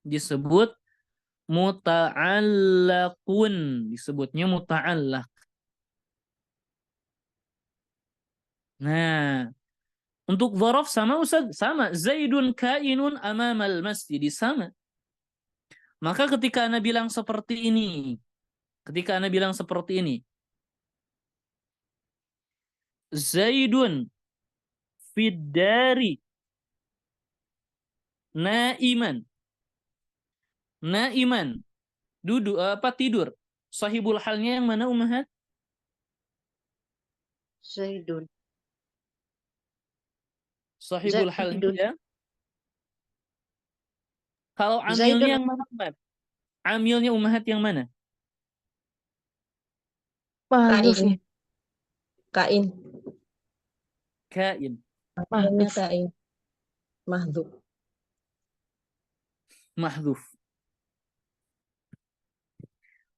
Disebut muta'allaqun. Disebutnya muta'allaq. Nah, untuk dzaraf sama Ustaz? Sama. Zaidun kainun amamal masjid. Sama. Maka ketika Ana bilang seperti ini, Zaidun fiddari naiman. Naiman. Duduk tidur. Sahibul halnya yang mana Ummahat? Zaidun. Sahibul halnya Zaidun. ya. Kalau amilnya Zaidun. yang mana Ummahat? Amilnya Ummahat yang mana? Mahdhuf ya. Kain. Kain. Amilnya Mahdhuf. kain. Mahdhuf. Mahdhuf.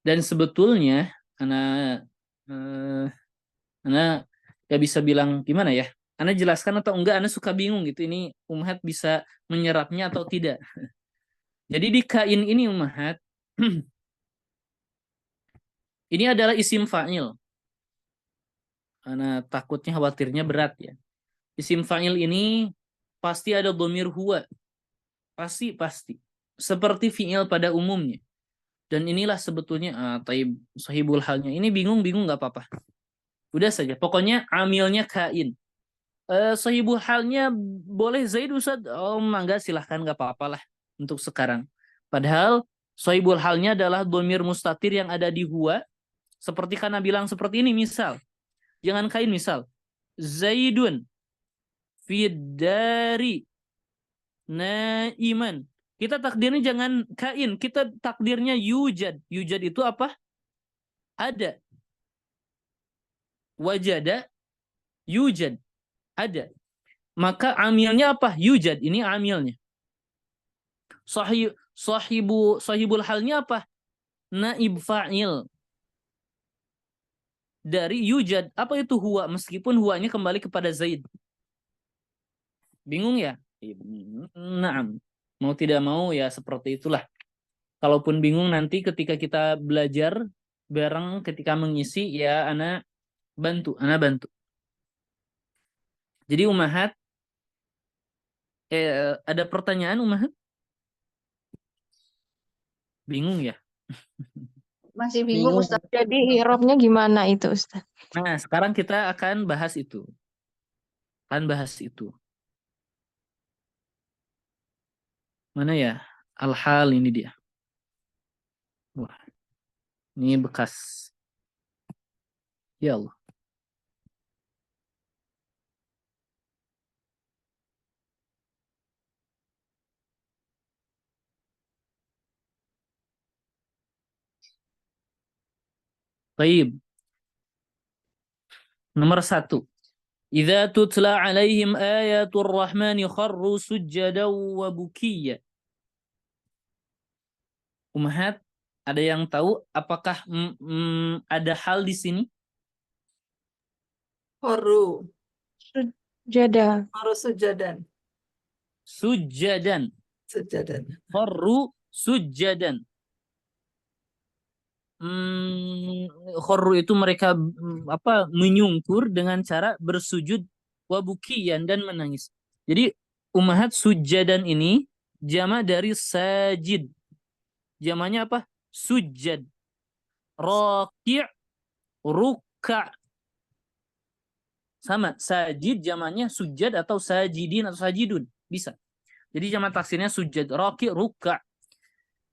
Dan sebetulnya Ana gak bisa bilang gimana ya. Ana jelaskan atau enggak, Ana suka bingung gitu. Ini Ummahat bisa menyerapnya atau tidak. Jadi di kain ini Ummahat, ini adalah isim fa'il. Ana takutnya khawatirnya berat ya. Isim fa'il ini pasti ada dhamir huwa. Pasti. Seperti fi'il pada umumnya. Dan inilah sebetulnya taib sahibul halnya. Ini bingung nggak apa-apa. Udah saja. Pokoknya amilnya kain. Sahibul halnya boleh Zaid Ustaz. Oh, enggak, silahkan, nggak apa-apa lah untuk sekarang. Padahal sahibul halnya adalah dhamir mustatir yang ada di huwa. Seperti karena bilang seperti ini misal. Jangan kain misal. Zaidun fiddari naiman. Kita takdirnya jangan kain, kita takdirnya yujad. Yujad itu apa? Ada. Wajada, yujad. Ada. Maka amilnya apa? Yujad. Ini amilnya. Sahibul halnya apa? Naib fa'il. Dari yujad. Apa itu huwa? Meskipun huwanya kembali kepada Zaid. Bingung ya? Naam. Mau tidak mau ya seperti itulah. Kalaupun bingung nanti ketika kita belajar bareng ketika mengisi ya Ana bantu. Jadi Ummahat ada pertanyaan Ummahat? Bingung ya? Masih bingung Bingung. Ustaz. Jadi i'rabnya gimana itu Ustaz? Nah, sekarang kita akan bahas itu. Mana ya? Al-hal ini dia. Wah, ini bekas. Ya Allah. Baik. Nomor 1. Idza tutla alaihim ayatul rahmani kharru sujjadan wa bukiyya. Ummahat, ada yang tahu apakah ada hal di sini? Kharru. Sujada. Kharru sujadan. Sujjadan. Sujadan. Kharru sujjadan. Kharru itu mereka menyungkur dengan cara bersujud wabukiyan dan menangis. Jadi Ummahat sujjadan ini jama dari sajid. Jamanya apa? Sujjad. Raki', ruk'a. Sama, sajid jamanya sujjad atau sajidin atau sajidun. Bisa. Jadi jama taksirnya sujjad, raki', ruk'a.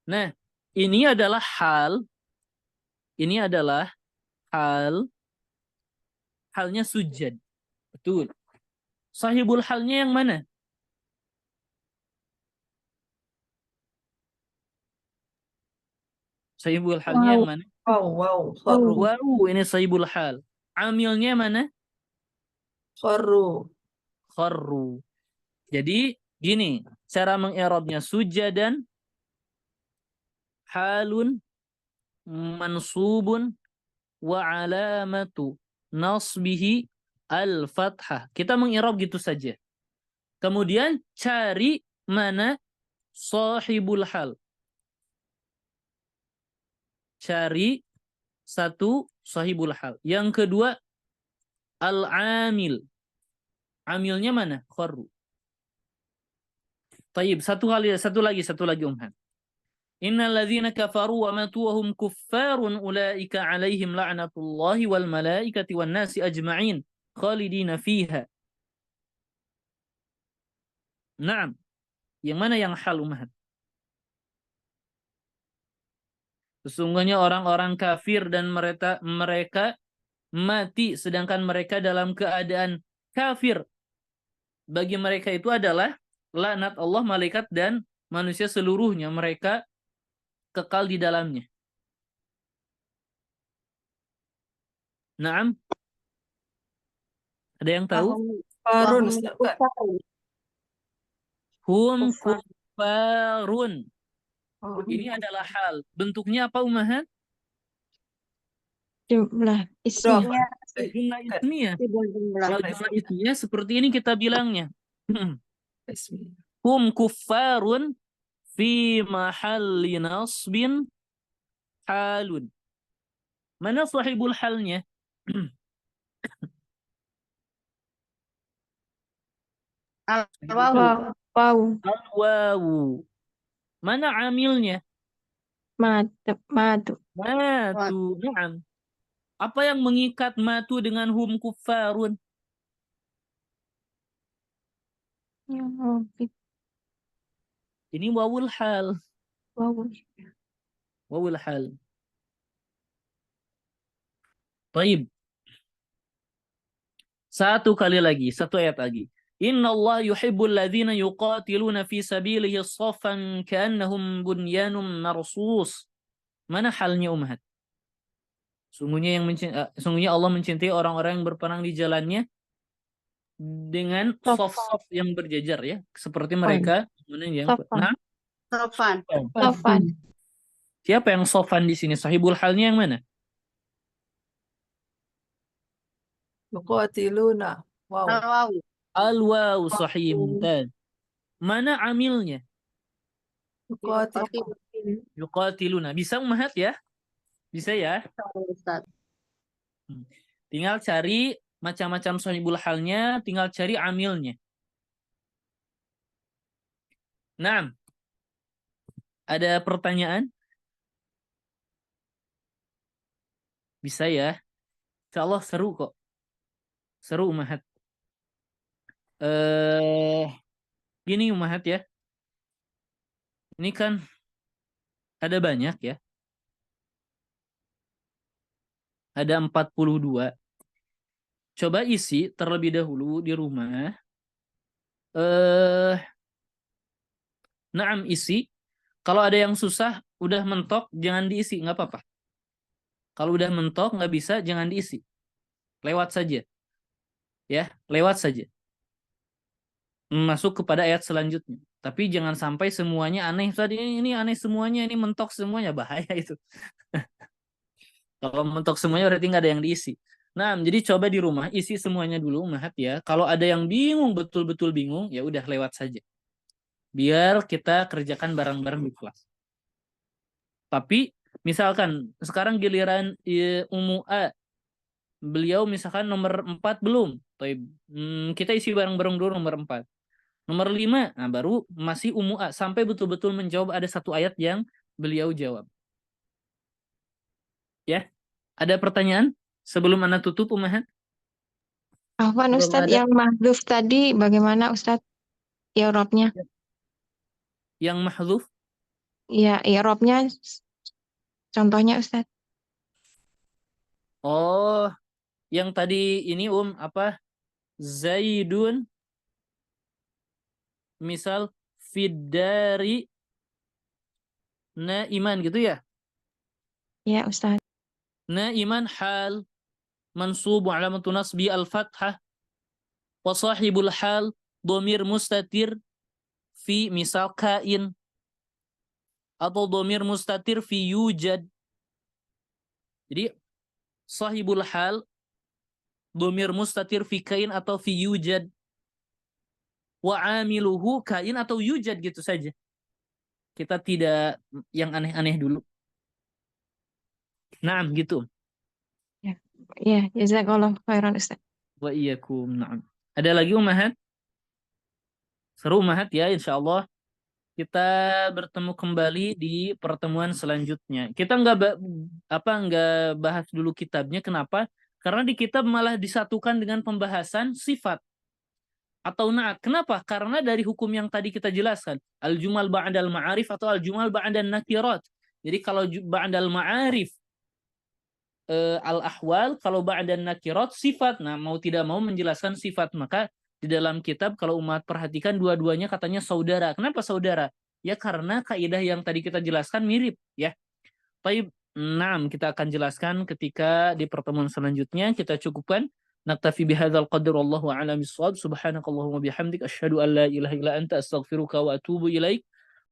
Nah, ini adalah hal. Halnya sujjad. Betul. Sahibul halnya yang mana? Sahibul halnya yang mana? Wow. Kharru. Wow, ini sahibul hal. Amilnya mana? Kharru. Kharru. Jadi gini, cara mengi'rabnya sujadan halun mansubun wa alamatu nasbihi al-fathah. Kita mengi'rab gitu saja. Kemudian cari mana sahibul hal. Cari satu sahibul hal. Yang kedua al-amil. Amilnya mana? Kharru. Taib, satu lagi Umhan. Innal ladzina kafaru wa matu wa hum kuffarun ulaika alaihim la'natullahi wal malaikati wan nasi ajma'in khalidina fiha. Naam. Yang mana yang hal ummahat? Sesungguhnya orang-orang kafir dan mereka mati sedangkan mereka dalam keadaan kafir. Bagi mereka itu adalah laknat Allah, malaikat dan manusia seluruhnya, mereka kekal di dalamnya. Naam. Ada yang tahu? Farun, Wahum Ustaz, bukan? kufar. Hum Kufar. kuffarun. Oh, Ini adalah hal. Bentuknya apa ummahat? Jumlah Mudhaf. ismnya. Jumlah Bukan. ismiyah. Sibul jumlah. Kalau jumlah ismiyah seperti ini kita bilangnya. Ismi. Hum kuffarun fi mahalli nasbin halun. Mana sahibul halnya? Al-wawu. Wow. Wow. Al-wawu. Mana amilnya? Matu. Matu. Matu. Naam. Apa yang mengikat matu dengan hum kuffarun? Ya, oh, Ini wawul hal. wow. Wawul hal. Baik. Satu kali lagi, satu ayat lagi. Inna Allah yuhibbul ladzina yuqatiluna fi sabilihi saffan ka'annahum bunyanun marsus. Mana halnya ummahat? Sungguhnya Allah mencintai orang-orang yang berperang di jalannya dengan soft yang berjajar ya, seperti mereka yang Sofan. nah, Sofan. Sofan. siapa yang sofan di sini? Sahibul halnya yang mana? Yuqatiluna. Wow. Al-wawu. Al-waw sahih mumtaz. Mana amilnya? Yuqatil. Yuqatiluna. Bisa ummahat ya? Bisa ya? Ustaz. Tinggal cari macam-macam sahibul halnya, tinggal cari amilnya. Nah, ada pertanyaan? Bisa ya? Insya Allah seru kok. Seru ummahat. Gini ummahat ya. Ini kan ada banyak ya. Ada 42. Coba isi terlebih dahulu di rumah. Naam isi. Kalau ada yang susah, udah mentok, jangan diisi, nggak apa-apa. Kalau udah mentok, nggak bisa, jangan diisi. Lewat saja. Ya, lewat saja. Masuk kepada ayat selanjutnya. Tapi jangan sampai semuanya aneh. Tadi ini aneh semuanya, ini mentok semuanya, bahaya itu. Kalau mentok semuanya berarti nggak ada yang diisi. Nah, jadi coba di rumah isi semuanya dulu, Mahat ya. Kalau ada yang bingung, betul-betul bingung, ya udah lewat saja. Biar kita kerjakan bareng-bareng di kelas. Tapi misalkan sekarang giliran Ummu A, beliau misalkan nomor 4 belum. Kita isi bareng-bareng dulu nomor 4. Nomor 5, nah baru masih Ummu A sampai betul-betul menjawab ada satu ayat yang beliau jawab. Ya, ada pertanyaan sebelum Anda tutup, Umahan? Afwan Belum Ustadz, ada. yang mahdhuf tadi bagaimana Ustadz? I'rabnya? Yang mahdhuf? Ya, i'rabnya contohnya Ustadz. Oh, yang tadi ini apa? Zaidun misal fiddari naiman gitu ya? Ya Ustadz. Naiman hal mansub wa alamatu nasbi al-fathah wa sahibul hal dhamir mustatir fi misal kain atau dhamir mustatir fi yujad. Jadi sahibul hal dhamir mustatir fi kain atau fi yujad. Wa amiluhu kain atau yujad gitu saja. Kita tidak yang aneh-aneh dulu. Nah, gitu. Ya, jazakallah khairan Ustadz. Wa iyyakum. Na'am. Ada lagi Umahat? Seru Umahat ya, insyaallah. kita bertemu kembali di pertemuan selanjutnya. Kita nggak bahas dulu kitabnya. Kenapa? Karena di kitab malah disatukan dengan pembahasan sifat atau naat. Kenapa? Karena dari hukum yang tadi kita jelaskan, al-jumal ba'dal ma'arif atau al-jumal ba'dan nakirat. Jadi kalau ba'dal ma'arif al-ahwal, kalau ba'dan nakirat sifat. Nah, mau tidak mau menjelaskan sifat, maka di dalam kitab kalau umat perhatikan dua-duanya katanya saudara. Kenapa saudara? Ya karena kaidah yang tadi kita jelaskan mirip ya. Baik, kita akan jelaskan ketika di pertemuan selanjutnya. Kita cukupkan. Naktafi bihadzal qadr wallahu a'lam bissawab. Subhanakallahumma bihamdik asyhadu an la ilaha illa anta astaghfiruka wa atubu ilaik.